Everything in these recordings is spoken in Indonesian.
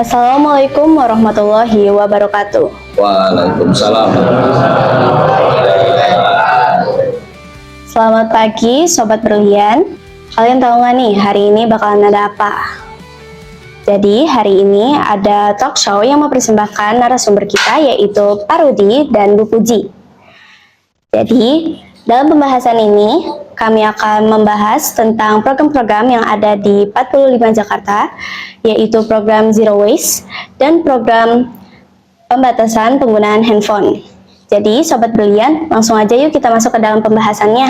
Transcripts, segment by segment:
Assalamualaikum warahmatullahi wabarakatuh. Waalaikumsalam. Selamat pagi Sobat Brilian. Kalian tahu nggak nih hari ini bakalan ada apa? Jadi hari ini ada talk show yang mempersembahkan narasumber kita yaitu Pak Rudi dan Bu Puji. Jadi dalam pembahasan ini kami akan membahas tentang program-program yang ada di 45 Jakarta, yaitu program Zero Waste dan program pembatasan penggunaan handphone. Jadi Sobat Brilian, langsung aja yuk kita masuk ke dalam pembahasannya.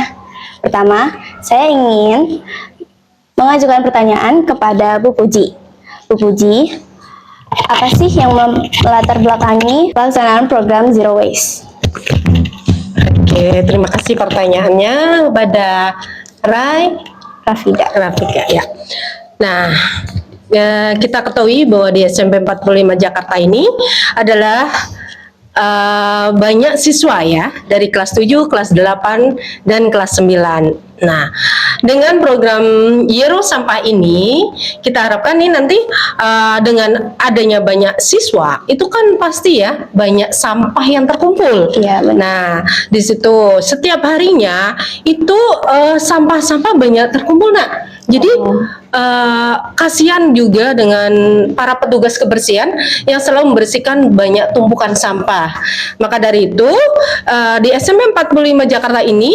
Pertama, saya ingin mengajukan pertanyaan kepada Bu Puji. Bu Puji, apa sih yang melatar belakangi pelaksanaan program Zero Waste? Oke, terima kasih pertanyaannya kepada Rafida ya. Nah, kita ketahui bahwa di SMP 45 Jakarta ini adalah banyak siswa ya dari kelas 7, kelas 8, dan kelas 9. Nah, dengan program Zero Sampah ini kita harapkan nih nanti dengan adanya banyak siswa itu kan pasti ya banyak sampah yang terkumpul. Iya, benar. Nah, di situ setiap harinya itu sampah-sampah banyak terkumpul, Nak. Jadi kasihan juga dengan para petugas kebersihan yang selalu membersihkan banyak tumpukan sampah. Maka dari itu di SMP 45 Jakarta ini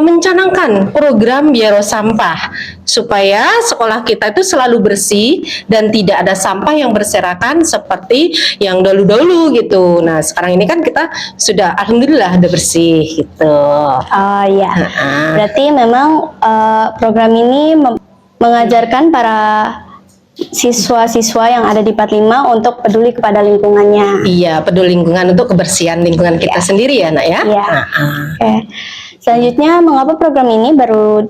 mencanangkan program Zero Sampah supaya sekolah kita itu selalu bersih dan tidak ada sampah yang berserakan seperti yang dahulu-dahulu gitu. Nah, sekarang ini kan kita sudah alhamdulillah udah bersih gitu. Oh iya, berarti memang program ini mengajarkan para siswa-siswa yang ada di 45 untuk peduli kepada lingkungannya. Iya, peduli lingkungan untuk kebersihan lingkungan kita sendiri ya, Nak ya. Iya. Oke. Selanjutnya, mengapa program ini baru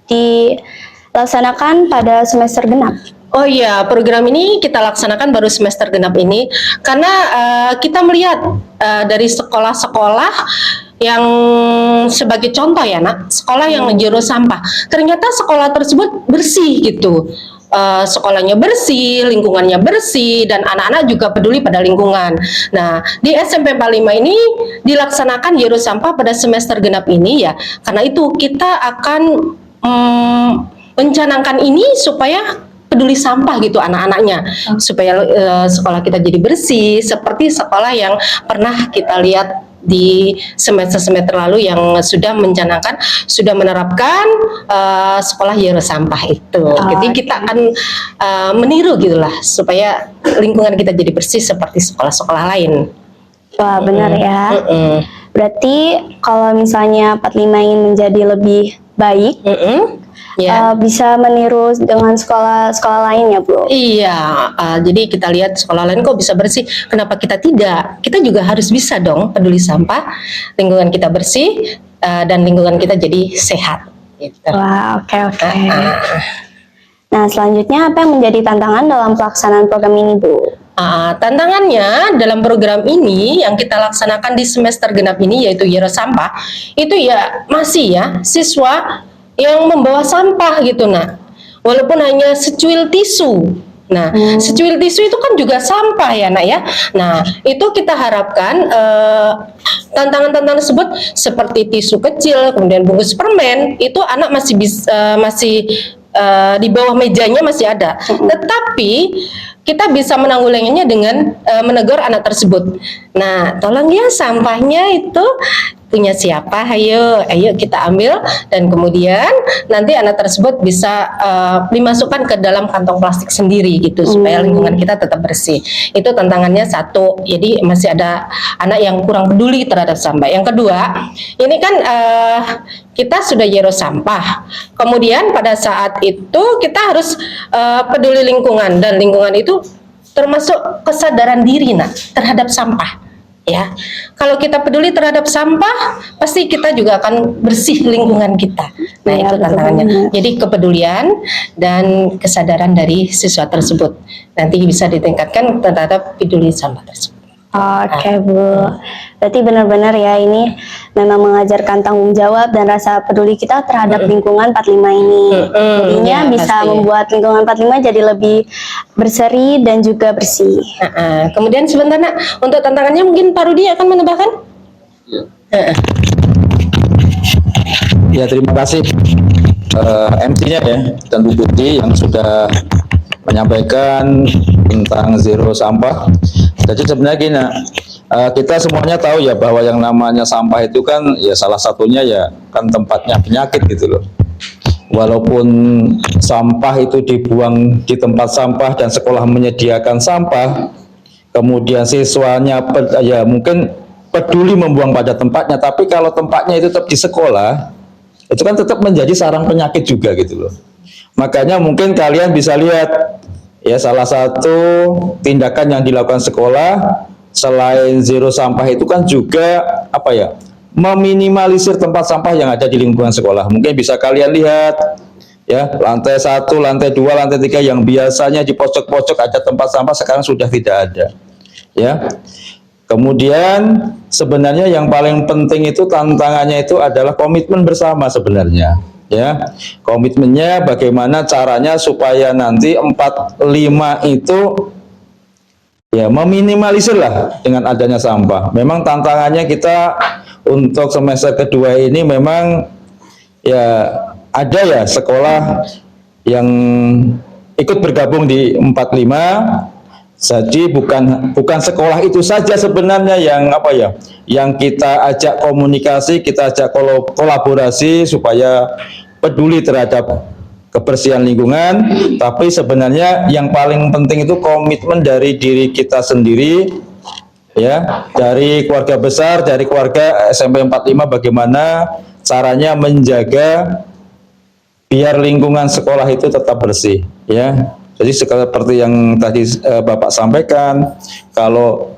dilaksanakan pada semester genap? Oh iya, program ini kita laksanakan baru semester genap ini karena kita melihat dari sekolah-sekolah yang sebagai contoh ya, Nak, sekolah yang Zero Sampah. Ternyata sekolah tersebut bersih gitu. Sekolahnya bersih, lingkungannya bersih, dan anak-anak juga peduli pada lingkungan. Nah, di SMP 45 ini dilaksanakan Zero Sampah pada semester genap ini ya, karena itu kita akan mencanangkan ini supaya peduli sampah gitu anak-anaknya, supaya sekolah kita jadi bersih seperti sekolah yang pernah kita lihat di semester-semester lalu yang sudah mencanangkan, sudah menerapkan sekolah Zero Sampah itu. Jadi kita akan meniru gitulah supaya lingkungan kita jadi bersih seperti sekolah-sekolah lain. Wah, benar ya. Berarti kalau misalnya 45 ingin menjadi lebih baik, bisa meniru dengan sekolah-sekolah lain ya, Bu? Iya, jadi kita lihat sekolah lain kok bisa bersih, kenapa kita tidak? Kita juga harus bisa dong peduli sampah, lingkungan kita bersih, dan lingkungan kita jadi sehat. Gitu. Wah, oke. Nah, selanjutnya apa yang menjadi tantangan dalam pelaksanaan program ini, Bu? Tantangannya dalam program ini yang kita laksanakan di semester genap ini yaitu Zero Sampah, itu ya masih ya siswa yang membawa sampah gitu, Nah. Walaupun hanya secuil tisu. Nah, secuil tisu itu kan juga sampah ya, Nak ya. Nah, itu kita harapkan tantangan-tantangan tersebut seperti tisu kecil, kemudian bungkus permen, itu anak masih bisa di bawah mejanya masih ada. Tetapi kita bisa menanggulanginya dengan menegur anak tersebut. Nah, tolong ya sampahnya itu punya siapa, ayo kita ambil, dan kemudian nanti anak tersebut bisa dimasukkan ke dalam kantong plastik sendiri gitu supaya lingkungan kita tetap bersih. Itu tantangannya satu, jadi masih ada anak yang kurang peduli terhadap sampah. Yang kedua, ini kan kita sudah Zero Sampah, kemudian pada saat itu kita harus peduli lingkungan, dan lingkungan itu termasuk kesadaran diri terhadap sampah. Ya, kalau kita peduli terhadap sampah, pasti kita juga akan bersih lingkungan kita. Nah, itu tantangannya. Jadi kepedulian dan kesadaran dari siswa tersebut nanti bisa ditingkatkan terhadap peduli sampah tersebut. Oke Bu, berarti benar-benar ya ini memang mengajarkan tanggung jawab dan rasa peduli kita terhadap lingkungan 45 ini. Jadinya ya, bisa pasti. membuat lingkungan 45 jadi lebih berseri dan juga bersih. Kemudian sebentar nak, untuk tantangannya mungkin Pak Rudi akan menambahkan. Ya, terima kasih MC-nya ya dan Bu Putih yang sudah menyampaikan tentang zero sampah. Jadi sebenarnya gini, kita semuanya tahu ya bahwa yang namanya sampah itu kan ya salah satunya ya kan tempatnya penyakit gitu loh. Walaupun sampah itu dibuang di tempat sampah dan sekolah menyediakan sampah, kemudian siswanya ya mungkin peduli membuang pada tempatnya, tapi kalau tempatnya itu tetap di sekolah, itu kan tetap menjadi sarang penyakit juga gitu loh. Makanya mungkin kalian bisa lihat ya salah satu tindakan yang dilakukan sekolah selain zero sampah itu kan juga apa ya, meminimalisir tempat sampah yang ada di lingkungan sekolah. Mungkin bisa kalian lihat ya, lantai 1, lantai 2, lantai 3 yang biasanya di pojok-pojok ada tempat sampah sekarang sudah tidak ada. Ya. Kemudian sebenarnya yang paling penting itu tantangannya itu adalah komitmen bersama sebenarnya. Ya, komitmennya bagaimana caranya supaya nanti 45 itu ya meminimalisir lah dengan adanya sampah. Memang tantangannya kita untuk semester kedua ini memang ya ada ya sekolah yang ikut bergabung di 45. Jadi bukan sekolah itu saja sebenarnya yang apa ya, yang kita ajak komunikasi, kita ajak kolaborasi supaya peduli terhadap kebersihan lingkungan, tapi sebenarnya yang paling penting itu komitmen dari diri kita sendiri ya, dari keluarga besar, dari keluarga SMP 45 bagaimana caranya menjaga biar lingkungan sekolah itu tetap bersih ya. Jadi seperti yang tadi Bapak sampaikan, kalau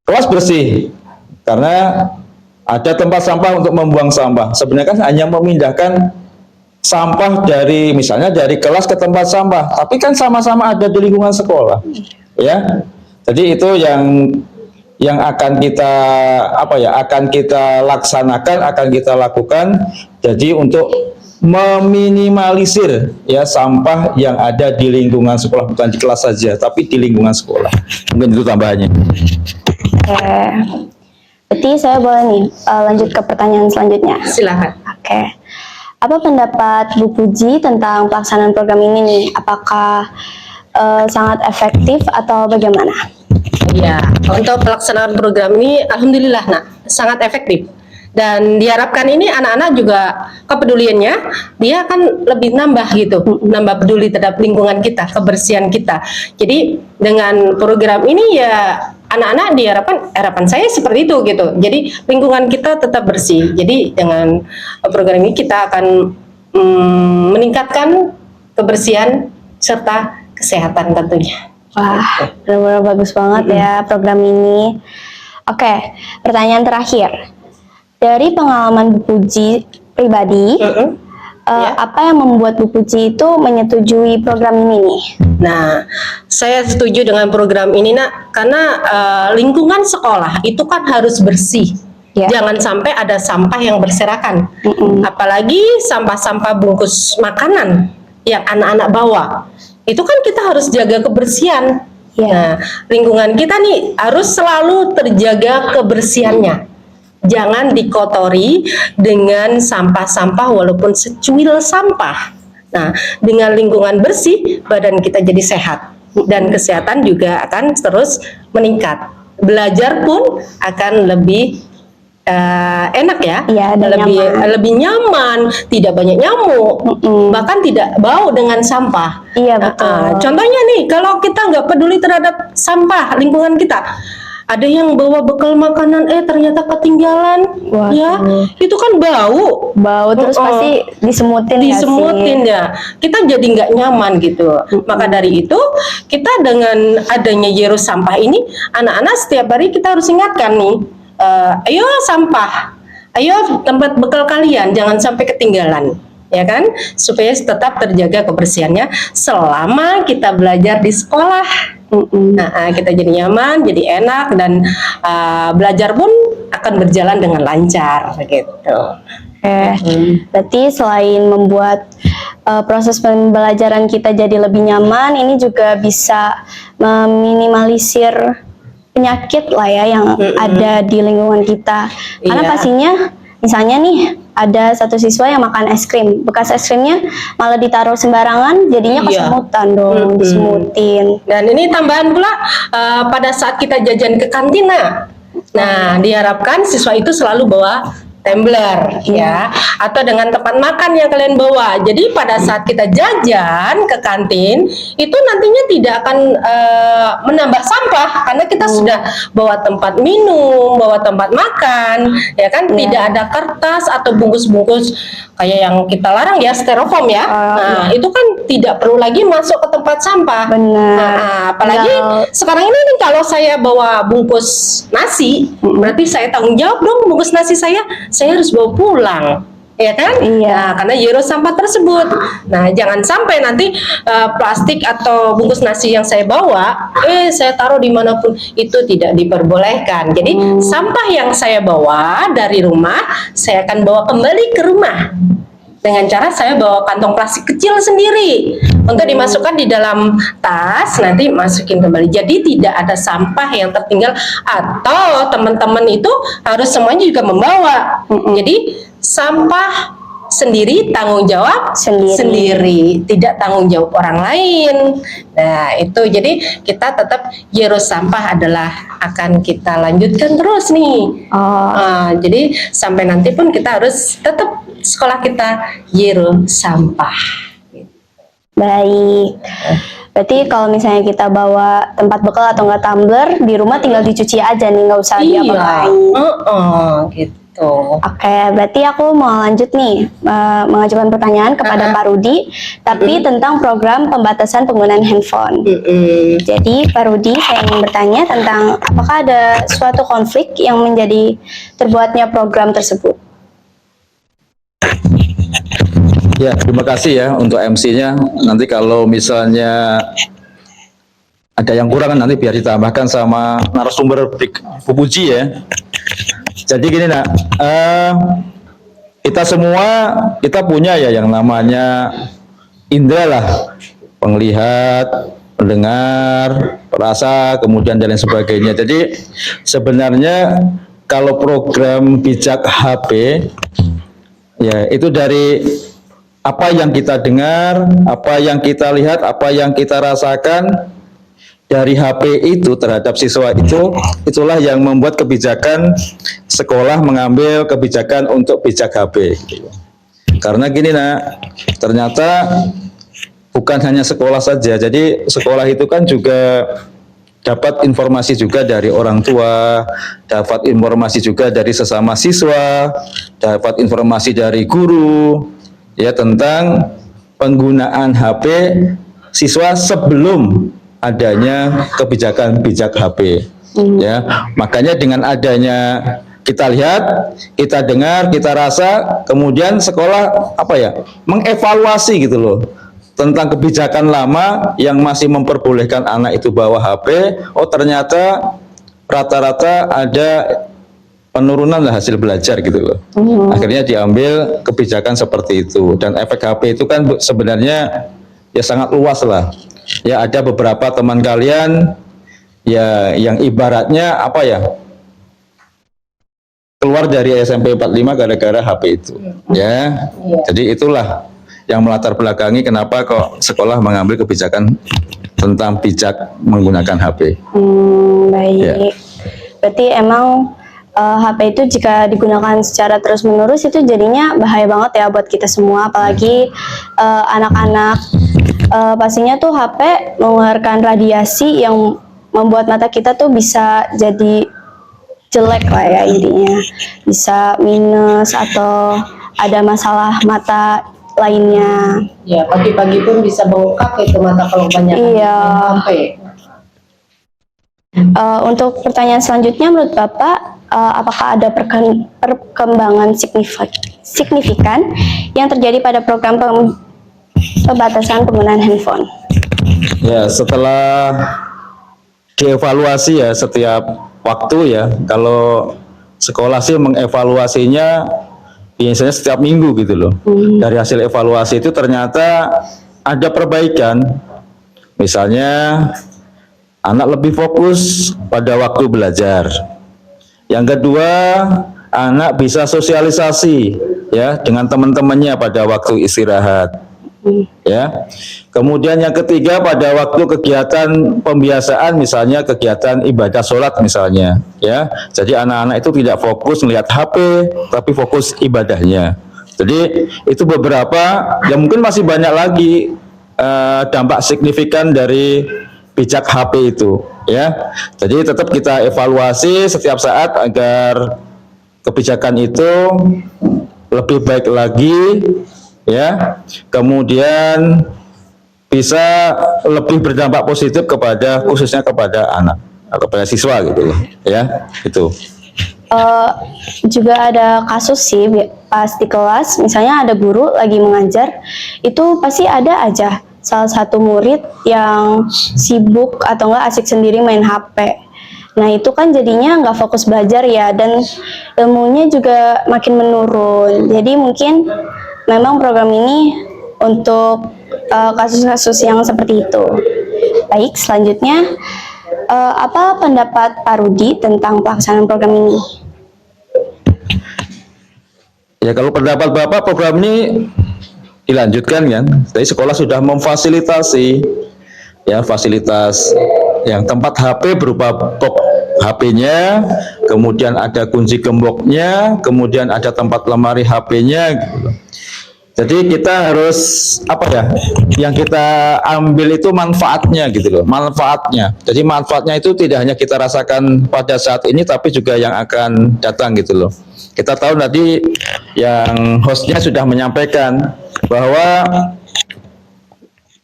kelas bersih karena ada tempat sampah untuk membuang sampah. Sebenarnya kan hanya memindahkan sampah dari misalnya dari kelas ke tempat sampah, tapi kan sama-sama ada di lingkungan sekolah. Ya. Jadi itu yang akan kita apa ya, akan kita laksanakan, akan kita lakukan. Jadi untuk meminimalisir ya sampah yang ada di lingkungan sekolah, bukan di kelas saja tapi di lingkungan sekolah. Mungkin itu tambahannya. Oke, berarti saya boleh nih lanjut ke pertanyaan selanjutnya. Silakan. Oke, apa pendapat Bu Puji tentang pelaksanaan program ini nih? Apakah sangat efektif atau bagaimana? Ya, untuk pelaksanaan program ini alhamdulillah nak sangat efektif. Dan diharapkan ini anak-anak juga kepeduliannya dia akan lebih nambah gitu, nambah peduli terhadap lingkungan kita, kebersihan kita. Jadi dengan program ini ya anak-anak diharapkan, harapan saya seperti itu gitu. Jadi lingkungan kita tetap bersih. Jadi dengan program ini kita akan meningkatkan kebersihan serta kesehatan tentunya. Wah, benar-benar bagus banget ya program ini. Oke, pertanyaan terakhir. Dari pengalaman Bu Puji pribadi, apa yang membuat Bu Puji itu menyetujui program ini nih? Nah, saya setuju dengan program ini nak, karena lingkungan sekolah itu kan harus bersih. Ya. Jangan sampai ada sampah yang berserakan. Apalagi sampah-sampah bungkus makanan yang anak-anak bawa. Itu kan kita harus jaga kebersihan. Ya. Nah, lingkungan kita nih harus selalu terjaga kebersihannya. Jangan dikotori dengan sampah-sampah walaupun secuil sampah. Nah, dengan lingkungan bersih, badan kita jadi sehat. Dan kesehatan juga akan terus meningkat. Belajar pun akan lebih enak ya, lebih nyaman, tidak banyak nyamuk, bahkan tidak bau dengan sampah. Iya betul. Contohnya nih, kalau kita nggak peduli terhadap sampah lingkungan kita, ada yang bawa bekal makanan, ternyata ketinggalan. Wah, ya, itu kan bau terus pasti disemutin ya. Kita jadi nggak nyaman gitu. Maka dari itu kita dengan adanya Zero Sampah ini, anak-anak setiap hari kita harus ingatkan nih, ayo sampah, ayo tempat bekal kalian jangan sampai ketinggalan, ya kan, supaya tetap terjaga kebersihannya selama kita belajar di sekolah. Kita jadi nyaman, jadi enak, dan belajar pun akan berjalan dengan lancar gitu. Berarti selain membuat proses pembelajaran kita jadi lebih nyaman, ini juga bisa meminimalisir penyakit lah ya yang ada di lingkungan kita. Karena pastinya, misalnya nih, ada satu siswa yang makan es krim, bekas es krimnya malah ditaruh sembarangan, jadinya kesemutan dong, disemutin. Dan ini tambahan pula pada saat kita jajan ke kantin, nah diharapkan siswa itu selalu bawa tumbler ya, atau dengan tempat makan yang kalian bawa. Jadi pada saat kita jajan ke kantin itu nantinya tidak akan menambah sampah karena kita sudah bawa tempat minum, bawa tempat makan, ya kan? Tidak ada kertas atau bungkus-bungkus kayak yang kita larang ya, styrofoam ya. Itu kan tidak perlu lagi masuk ke tempat sampah. Apalagi sekarang ini nih, kalau saya bawa bungkus nasi, berarti saya tanggung jawab dong, bungkus nasi saya harus bawa pulang, ya kan? Nah, karena Euro sampah tersebut. Nah, jangan sampai nanti plastik atau bungkus nasi yang saya bawa, saya taruh dimanapun, itu tidak diperbolehkan. Jadi sampah yang saya bawa dari rumah, saya akan bawa kembali ke rumah. Dengan cara saya bawa kantong plastik kecil sendiri untuk dimasukkan di dalam tas, nanti masukin kembali. Jadi tidak ada sampah yang tertinggal, atau teman-teman itu harus semuanya juga membawa. Jadi sampah sendiri, tanggung jawab sendiri, tidak tanggung jawab orang lain. Nah itu, jadi kita tetap Euro sampah adalah akan kita lanjutkan terus nih. Jadi sampai nanti pun kita harus tetap sekolah kita Euro sampah. Baik. Berarti kalau misalnya kita bawa tempat bekal atau enggak tumbler, di rumah tinggal dicuci aja nih, nggak usah diapa-apain. Gitu. Oke, berarti aku mau lanjut nih mengajukan pertanyaan kepada Pak Rudi, tapi tentang program pembatasan penggunaan handphone. Jadi Pak Rudi, saya ingin bertanya tentang apakah ada suatu konflik yang menjadi terbuatnya program tersebut? Ya, terima kasih ya untuk MC-nya. Nanti kalau misalnya ada yang kurang nanti biar ditambahkan sama narasumber Bu Puji ya. Jadi gini nak, kita semua kita punya ya yang namanya indera lah, penglihat, pendengar, perasa, kemudian dan lain sebagainya. Jadi sebenarnya kalau program bijak HP ya itu dari apa yang kita dengar, apa yang kita lihat, apa yang kita rasakan dari HP itu terhadap siswa itu, itulah yang membuat kebijakan sekolah mengambil kebijakan untuk bijak HP. Karena gini nak, ternyata bukan hanya sekolah saja, jadi sekolah itu kan juga dapat informasi juga dari orang tua, dapat informasi juga dari sesama siswa, dapat informasi dari guru, ya tentang penggunaan HP siswa sebelum adanya kebijakan bijak HP. Ya, makanya dengan adanya kita lihat, kita dengar, kita rasa, kemudian sekolah apa ya mengevaluasi gitu loh tentang kebijakan lama yang masih memperbolehkan anak itu bawa HP. Oh ternyata rata-rata ada penurunan lah hasil belajar gitu loh. Akhirnya diambil kebijakan seperti itu, dan efek HP itu kan sebenarnya ya sangat luas lah. Ya ada beberapa teman kalian ya yang ibaratnya apa ya keluar dari SMP 45 gara-gara HP itu. Ya. Jadi itulah yang melatar belakangi kenapa kok sekolah mengambil kebijakan tentang bijak menggunakan HP. Baik. Ya. Berarti emang HP itu jika digunakan secara terus-menerus itu jadinya bahaya banget ya buat kita semua, apalagi anak-anak. Pastinya tuh HP mengeluarkan radiasi yang membuat mata kita tuh bisa jadi jelek lah ya intinya, bisa minus atau ada masalah mata lainnya. Ya pagi-pagi pun bisa bengkak itu mata kalau banyak HP. Untuk pertanyaan selanjutnya, menurut Bapak, apakah ada perkembangan signifikan yang terjadi pada program pembatasan penggunaan handphone? Ya, setelah dievaluasi ya setiap waktu ya. Kalau sekolah sih mengevaluasinya biasanya setiap minggu gitu loh. Dari hasil evaluasi itu ternyata ada perbaikan. Misalnya anak lebih fokus pada waktu belajar. Yang kedua, anak bisa sosialisasi ya dengan teman-temannya pada waktu istirahat. Ya. Kemudian yang ketiga, pada waktu kegiatan pembiasaan, misalnya kegiatan ibadah sholat misalnya, ya. Jadi anak-anak itu tidak fokus melihat HP, tapi fokus ibadahnya. Jadi itu beberapa, yang mungkin masih banyak lagi dampak signifikan dari bijak HP itu, ya. Jadi tetap kita evaluasi setiap saat agar kebijakan itu lebih baik lagi, ya, kemudian bisa lebih berdampak positif kepada khususnya kepada anak atau kepada siswa gitu loh, ya, itu. Juga ada kasus sih pas di kelas, misalnya ada guru lagi mengajar, itu pasti ada aja salah satu murid yang sibuk atau enggak asik sendiri main HP. Nah itu kan jadinya nggak fokus belajar ya, dan ilmunya juga makin menurun. Jadi mungkin memang program ini untuk kasus-kasus yang seperti itu. Baik, selanjutnya apa pendapat Pak Rudi tentang pelaksanaan program ini? Ya kalau pendapat Bapak, program ini dilanjutkan kan. Jadi sekolah sudah memfasilitasi ya fasilitas yang tempat HP berupa box HP-nya, kemudian ada kunci gemboknya, kemudian ada tempat lemari HP-nya gitu. Jadi kita harus apa ya? Yang kita ambil itu manfaatnya gitu loh, manfaatnya. Jadi manfaatnya itu tidak hanya kita rasakan pada saat ini, tapi juga yang akan datang gitu loh. Kita tahu tadi yang hostnya sudah menyampaikan bahwa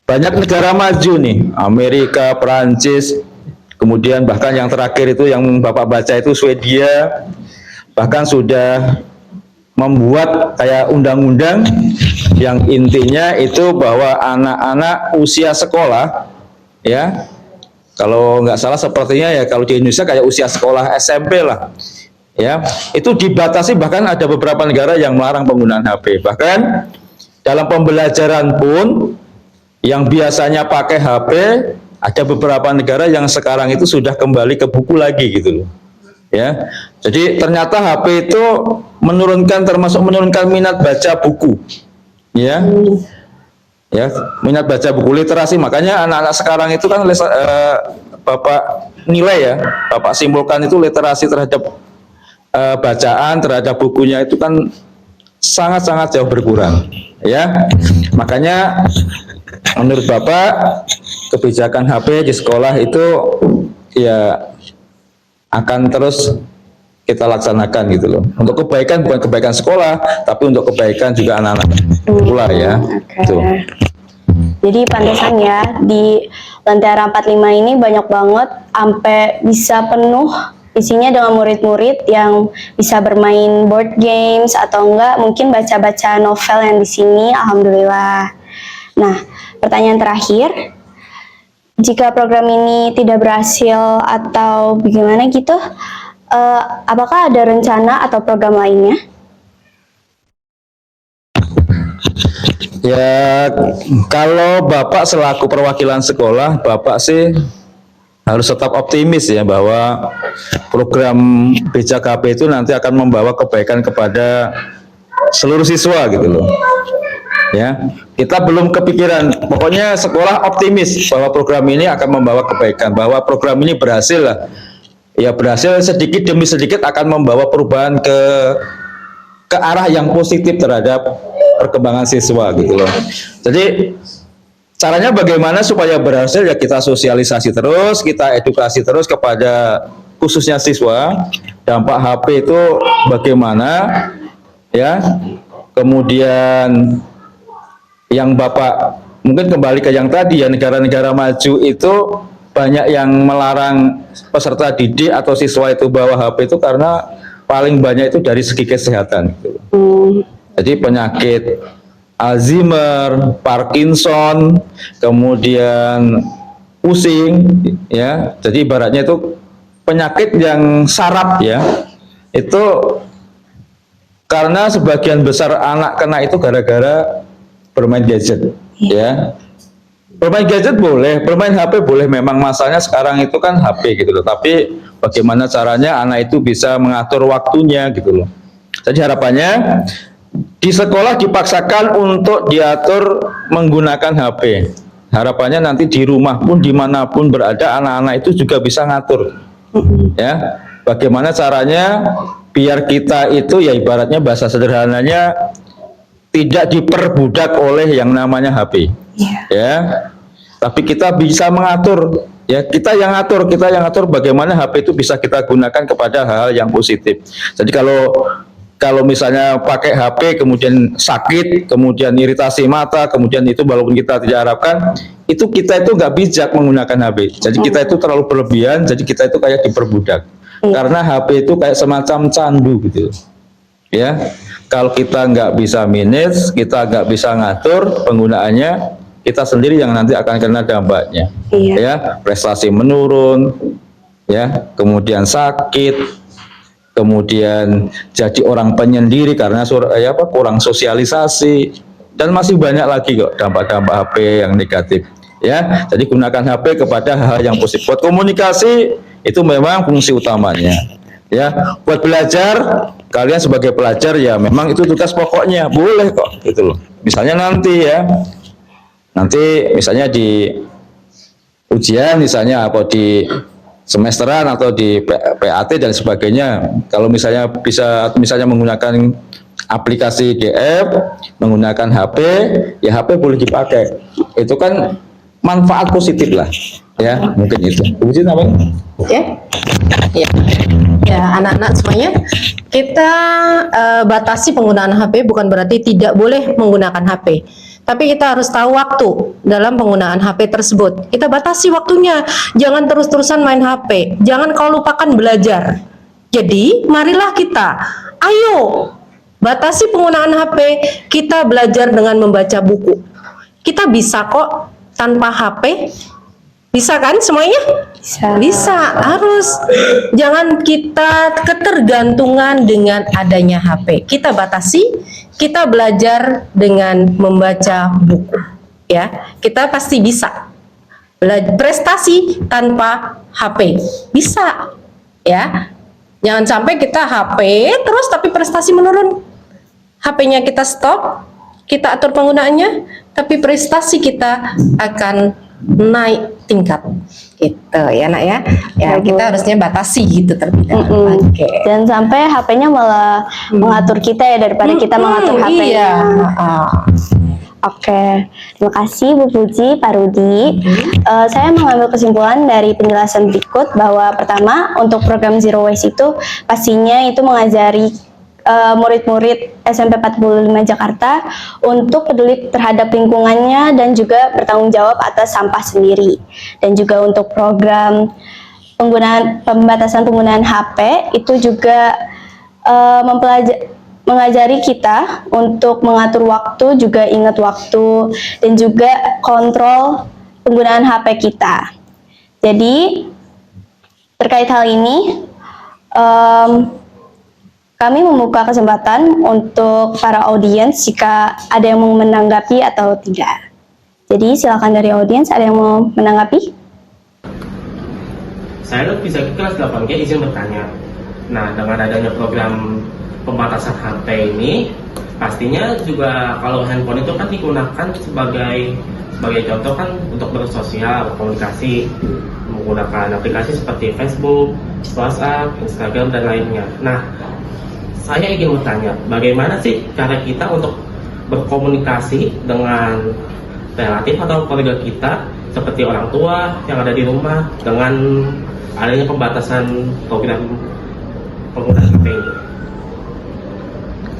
banyak negara maju nih, Amerika, Perancis, kemudian bahkan yang terakhir itu yang Bapak baca itu Swedia, bahkan sudah membuat kayak undang-undang yang intinya itu bahwa anak-anak usia sekolah, ya, kalau nggak salah sepertinya ya kalau di Indonesia kayak usia sekolah SMP lah, ya, itu dibatasi, bahkan ada beberapa negara yang melarang penggunaan HP. Bahkan dalam pembelajaran pun yang biasanya pakai HP, ada beberapa negara yang sekarang itu sudah kembali ke buku lagi gitu loh. Ya. Jadi ternyata HP itu termasuk menurunkan minat baca buku. Ya. Ya, minat baca buku, literasi. Makanya anak-anak sekarang itu kan Bapak nilai ya, Bapak simpulkan itu literasi terhadap bacaan, terhadap bukunya itu kan sangat-sangat jauh berkurang. Ya. Makanya menurut Bapak kebijakan HP di sekolah itu ya akan terus kita laksanakan gitu loh. Untuk kebaikan, bukan kebaikan sekolah, tapi untuk kebaikan juga anak-anak pula ya. Okay. Jadi pantesan ya di Lentera 45 ini banyak banget sampai bisa penuh isinya dengan murid-murid yang bisa bermain board games atau enggak mungkin baca-baca novel yang di sini. Alhamdulillah. Nah, pertanyaan terakhir, jika program ini tidak berhasil atau bagaimana gitu, apakah ada rencana atau program lainnya? Ya, kalau Bapak selaku perwakilan sekolah, Bapak sih harus tetap optimis ya bahwa program BJKP itu nanti akan membawa kebaikan kepada seluruh siswa gitu loh. Ya, kita belum kepikiran. Pokoknya sekolah optimis bahwa program ini akan membawa kebaikan, bahwa program ini berhasil lah. Ya berhasil sedikit demi sedikit akan membawa perubahan ke arah yang positif terhadap perkembangan siswa gitu loh. Jadi caranya bagaimana supaya berhasil ya kita sosialisasi terus, kita edukasi terus kepada khususnya siswa. Dampak HP itu bagaimana ya. Kemudian yang Bapak mungkin kembali ke yang tadi ya, negara-negara maju itu banyak yang melarang peserta didik atau siswa itu bawa HP itu karena paling banyak itu dari segi kesehatan gitu. Jadi penyakit Alzheimer, Parkinson, kemudian pusing, ya. Jadi ibaratnya itu penyakit yang saraf, ya. Itu karena sebagian besar anak kena itu gara-gara bermain gadget, ya. Bermain gadget boleh, bermain HP boleh. Memang masalahnya sekarang itu kan HP gitu loh. Tapi bagaimana caranya anak itu bisa mengatur waktunya gitu loh. Jadi harapannya di sekolah dipaksakan untuk diatur menggunakan HP. Harapannya nanti di rumah pun dimanapun berada anak-anak itu juga bisa ngatur. Ya, bagaimana caranya biar kita itu ya ibaratnya bahasa sederhananya tidak diperbudak oleh yang namanya HP. Ya, tapi kita bisa mengatur. Ya, kita yang ngatur bagaimana HP itu bisa kita gunakan kepada hal-hal yang positif. Jadi kalau misalnya pakai HP kemudian sakit, kemudian iritasi mata, kemudian itu walaupun kita tidak harapkan, itu kita itu nggak bijak menggunakan HP. Jadi kita itu terlalu berlebihan, jadi kita itu kayak diperbudak. Karena HP itu kayak semacam candu gitu. Ya, kalau kita nggak bisa manage, kita nggak bisa ngatur penggunaannya, kita sendiri yang nanti akan kena dampaknya. Ya, prestasi menurun, ya, kemudian sakit, kemudian jadi orang penyendiri karena kurang sosialisasi, dan masih banyak lagi kok dampak-dampak HP yang negatif. Ya, jadi gunakan HP kepada hal yang positif. Buat komunikasi itu memang fungsi utamanya. Ya, buat belajar, kalian sebagai pelajar ya memang itu tugas pokoknya, boleh kok gitu loh. Misalnya nanti misalnya di ujian misalnya atau di semesteran atau di PAT dan sebagainya, kalau misalnya bisa menggunakan aplikasi DF, menggunakan HP, ya HP boleh dipakai. Itu kan manfaat positif lah, ya mungkin itu. Uji apa? Ya, anak-anak semuanya, kita batasi penggunaan HP bukan berarti tidak boleh menggunakan HP. Tapi kita harus tahu waktu dalam penggunaan HP tersebut. Kita batasi waktunya, jangan terus-terusan main HP. Jangan kau lupakan belajar. Jadi, marilah kita, ayo batasi penggunaan HP, kita belajar dengan membaca buku. Kita bisa kok tanpa HP. Bisa kan semuanya? Bisa, harus. Jangan kita ketergantungan dengan adanya HP. Kita batasi, kita belajar dengan membaca buku. Ya, kita pasti bisa. Prestasi tanpa HP. Bisa. Ya. Jangan sampai kita HP terus tapi prestasi menurun. HP-nya kita stop, kita atur penggunaannya, tapi prestasi kita akan naik tingkat gitu ya nak ya. Ya kita harusnya batasi gitu terlebih dahulu. Dan sampai HP-nya malah mengatur kita ya daripada kita mengatur HP-nya. Iya. Oke, terima kasih Bu Puji, Pak Rudi. Saya mengambil kesimpulan dari penjelasan berikut bahwa pertama untuk program Zero Waste itu pastinya itu mengajari murid-murid SMP 45 Jakarta untuk peduli terhadap lingkungannya dan juga bertanggung jawab atas sampah sendiri. Dan juga untuk program pembatasan penggunaan HP itu juga mengajari kita untuk mengatur waktu, juga ingat waktu, dan juga kontrol penggunaan HP kita. Jadi terkait hal ini kami membuka kesempatan untuk para audiens jika ada yang mau menanggapi atau tidak. Jadi silakan dari audiens, ada yang mau menanggapi? Saya Lutfi dari kelas 8G izin bertanya. Nah, dengan adanya program pembatasan HP ini, pastinya juga kalau handphone itu kan digunakan sebagai contoh kan untuk bersosial, komunikasi, menggunakan aplikasi seperti Facebook, WhatsApp, Instagram, dan lainnya. Nah, saya ingin bertanya, bagaimana sih cara kita untuk berkomunikasi dengan relatif atau keluarga kita, seperti orang tua yang ada di rumah, dengan adanya pembatasan program penggunaan HP ini?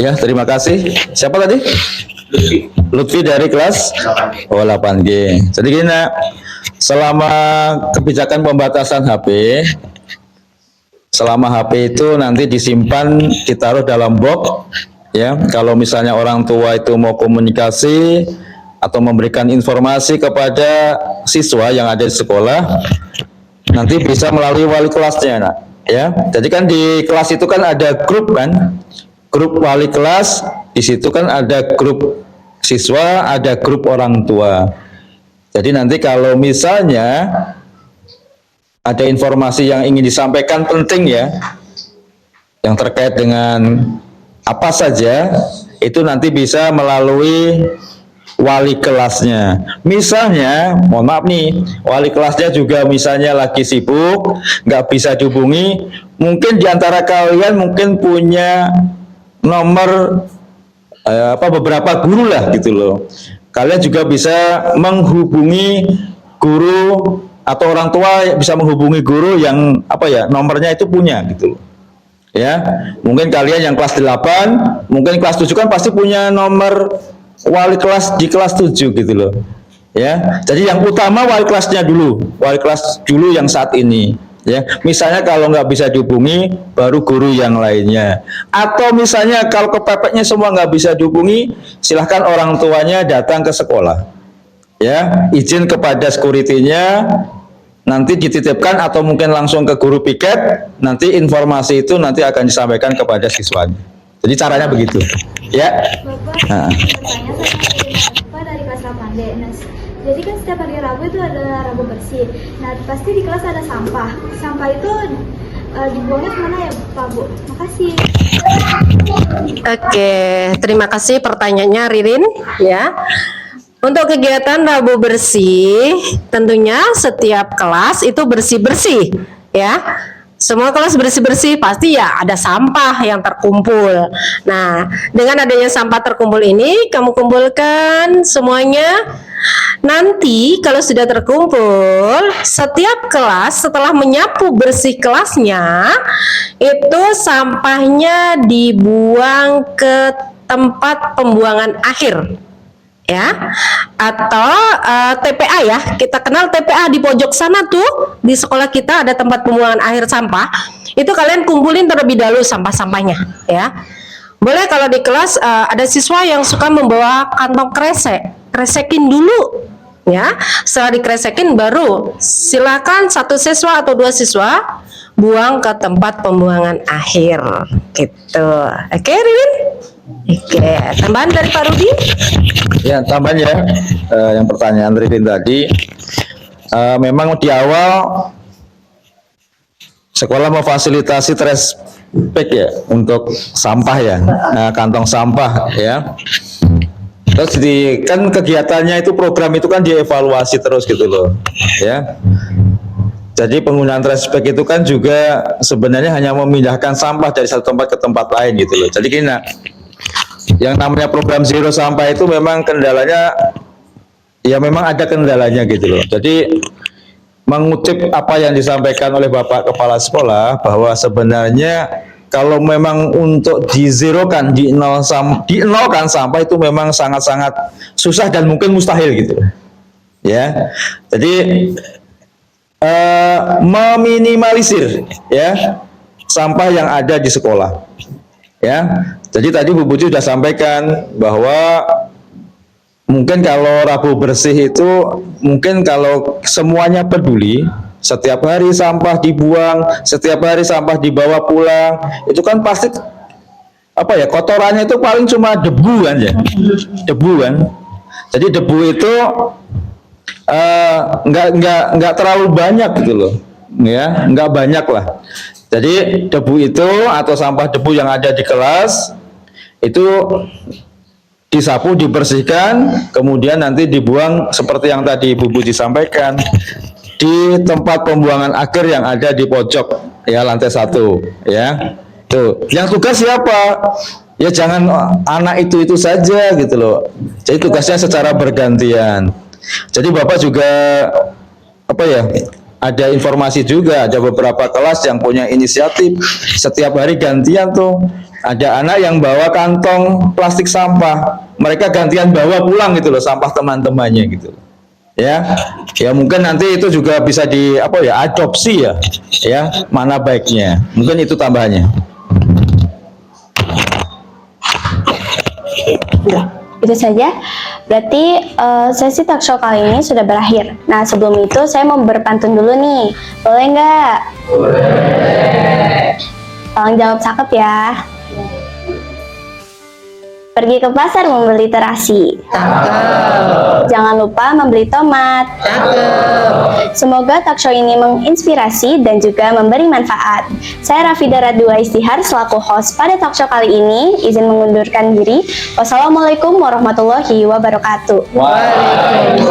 Ya, terima kasih. Siapa tadi? Lutfi dari kelas 8G. Jadi gini nak, selama kebijakan pembatasan HP, selama HP itu nanti disimpan, ditaruh dalam box, ya. Kalau misalnya orang tua itu mau komunikasi, atau memberikan informasi kepada siswa yang ada di sekolah, nanti bisa melalui wali kelasnya, nak. Ya, jadi kan di kelas itu kan ada grup kan, grup wali kelas, di situ kan ada grup siswa, ada grup orang tua. Jadi nanti kalau misalnya ada informasi yang ingin disampaikan penting ya, yang terkait dengan apa saja, itu nanti bisa melalui wali kelasnya. Misalnya, mohon maaf nih, wali kelasnya juga misalnya lagi sibuk, nggak bisa dihubungi, mungkin diantara kalian mungkin punya nomor beberapa guru lah gitu loh. Kalian juga bisa menghubungi guru atau orang tua bisa menghubungi guru yang nomornya itu punya gitu loh. Ya, mungkin kalian yang kelas 8, mungkin kelas 7 kan pasti punya nomor wali kelas di kelas 7 gitu loh. Ya, jadi yang utama wali kelasnya dulu, wali kelas dulu yang saat ini. Ya, misalnya kalau nggak bisa dihubungi, baru guru yang lainnya. Atau misalnya kalau kepepetnya semua nggak bisa dihubungi, silahkan orang tuanya datang ke sekolah. Ya, izin kepada security-nya, nanti dititipkan atau mungkin langsung ke guru piket, nanti informasi itu nanti akan disampaikan kepada siswanya. Jadi caranya begitu. Ya. Bapak, bertanya saya Bapak dari kelas 8D. Nah, jadi kan setiap hari Rabu itu ada Rabu bersih. Nah, pasti di kelas ada sampah. Sampah itu dibuangnya kemana ya Pak, Bu? Makasih. Oke, terima kasih pertanyaannya Ririn ya. Untuk kegiatan Rabu bersih, tentunya setiap kelas itu bersih-bersih ya. Semua kelas bersih-bersih, pasti ya ada sampah yang terkumpul. Nah, dengan adanya sampah terkumpul ini, kamu kumpulkan semuanya. Nanti kalau sudah terkumpul, setiap kelas setelah menyapu bersih kelasnya, itu sampahnya dibuang ke tempat pembuangan akhir. Ya, atau TPA ya, kita kenal TPA di pojok sana tuh, di sekolah kita ada tempat pembuangan akhir sampah. Itu kalian kumpulin terlebih dahulu sampah-sampahnya ya. Boleh kalau di kelas ada siswa yang suka membawa kantong kresek, kresekin dulu ya. Setelah dikresekin baru silakan satu siswa atau dua siswa buang ke tempat pembuangan akhir gitu. Oke, Ririn? Oke, tambahan dari Pak Rudi? Ya, tambahan ya, yang pertanyaan Ririn tadi, memang di awal sekolah memfasilitasi trash bag ya untuk sampah ya, kantong sampah ya. Terus kan kegiatannya itu, program itu kan dievaluasi terus gitu loh, ya. Jadi penggunaan trash bag itu kan juga sebenarnya hanya memindahkan sampah dari satu tempat ke tempat lain gitu loh. Jadi gini, yang namanya program Zero Sampah itu memang kendalanya, ya memang ada kendalanya gitu loh. Jadi mengutip apa yang disampaikan oleh Bapak Kepala Sekolah, bahwa sebenarnya kalau memang untuk dizerokan, dinolkan sampah itu memang sangat-sangat susah dan mungkin mustahil gitu. Ya, jadi meminimalisir ya sampah yang ada di sekolah. Ya, jadi tadi Bu Puji sudah sampaikan bahwa mungkin kalau Rabu bersih itu, mungkin kalau semuanya peduli, setiap hari sampah dibuang, setiap hari sampah dibawa pulang, itu kan pasti kotorannya itu paling cuma debu kan ya, debu kan. Jadi debu itu nggak terlalu banyak gitu loh, ya nggak banyak lah. Jadi debu itu atau sampah debu yang ada di kelas itu disapu, dibersihkan, kemudian nanti dibuang seperti yang tadi Bu Puji sampaikan di tempat pembuangan akhir yang ada di pojok ya, lantai 1 ya. Tuh, yang tugas siapa? Ya jangan anak itu saja gitu loh. Jadi tugasnya secara bergantian. Jadi Bapak juga ada informasi juga, ada beberapa kelas yang punya inisiatif setiap hari gantian tuh. Ada anak yang bawa kantong plastik sampah, mereka gantian bawa pulang gitu loh sampah teman-temannya gitu. Ya mungkin nanti itu juga bisa adopsi ya mana baiknya. Mungkin itu tambahannya. Itu saja. Berarti sesi talk show kali ini sudah berakhir. Nah, sebelum itu saya mau berpantun dulu nih. Boleh nggak? Boleh. Tolong jawab cakep ya. Pergi ke pasar membeli terasi. Cakep. Jangan lupa membeli tomat. Cakep. Semoga talk show ini menginspirasi dan juga memberi manfaat. Saya Rafida Radua Istihar selaku host pada talk show kali ini. Izin mengundurkan diri. Wassalamualaikum warahmatullahi wabarakatuh. Waalaikumsalam.